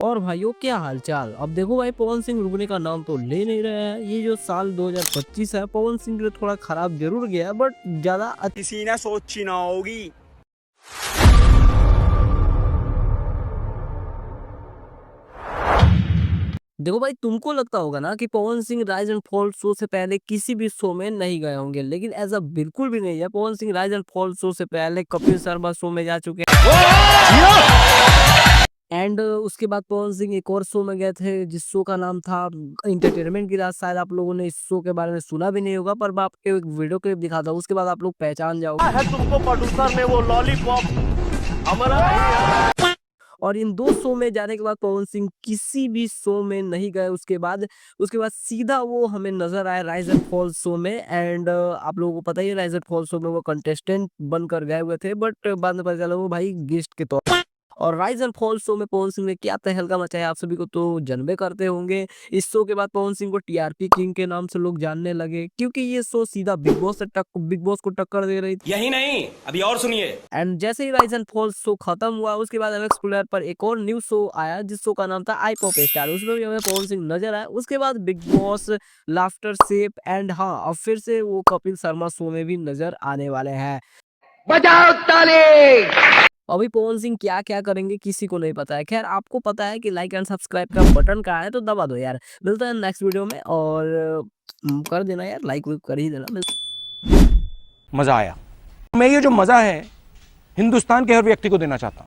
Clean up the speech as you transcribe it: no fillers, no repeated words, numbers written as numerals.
और भाइयों क्या हालचाल। अब देखो भाई, पवन सिंह रुकने का नाम तो ले नहीं रहा है। ये जो साल 2025 है पवन सिंह के लिए थोड़ा खराब जरूर गया है, बट ज्यादा किसी ने सोची ना होगी। देखो भाई, तुमको लगता होगा ना कि Pawan Singh rise and fall show से पहले किसी भी शो में नहीं गए होंगे, लेकिन ऐसा बिल्कुल भी नहीं है। Pawan Singh rise and fall show से पहले कपिल शर्मा शो में जा चुके हैं एंड उसके बाद पवन सिंह एक और शो में गए थे जिस शो का नाम था इंटरटेनमेंट की रात। शायद आप लोगों ने इस शो के बारे में सुना भी नहीं होगा, पर मैं आपको एक वीडियो क्लिप दिखाता हूँ, उसके बाद आप लोग पहचान जाओगे। है तुमको प्रोड्यूसर ने वो लॉलीपॉप हमारा नहीं है। और इन दो शो में जाने के बाद पवन सिंह किसी भी शो में नहीं गए। उसके बाद सीधा वो हमें नजर आए राइज एंड फॉल शो में। एंड आप लोगों को पता ही है, राइज एंड फॉल शो में वो कंटेस्टेंट बनकर गए हुए थे, बट बाद में पता चला वो भाई गेस्ट के तौर। और राइज एंड फॉल शो में पवन सिंह ने क्या तहलका मचाया आप सभी को तो जानबे करते होंगे। इस शो के बाद पवन सिंह को टीआरपी किंग के नाम से लोग जानने लगे, क्योंकि ये शो सीधा बिग बॉस को टक्कर दे रही थी। यही नहीं, अभी और सुनिए। एंड जैसे ही राइज एंड फॉल शो खत्म हुआ, उसके बाद एमएक्स प्लेयर पर एक और न्यू शो आया जिस शो का नाम था आई पॉप स्टार। उसमें भी हमें पवन सिंह नजर आया। उसके बाद big boss, laughter chef and हाँ, अब फिर से वो कपिल शर्मा शो में भी नजर आने वाले हैं। बजाओ ताली। अभी पवन सिंह क्या क्या करेंगे किसी को नहीं पता है। खैर, आपको पता है कि लाइक एंड सब्सक्राइब का बटन कहाँ है, तो दबा दो यार। मिलता है नेक्स्ट वीडियो में, और कर देना यार, लाइक कर ही देना। मजा आया। मैं ये जो मजा है हिंदुस्तान के हर व्यक्ति को देना चाहता हूं।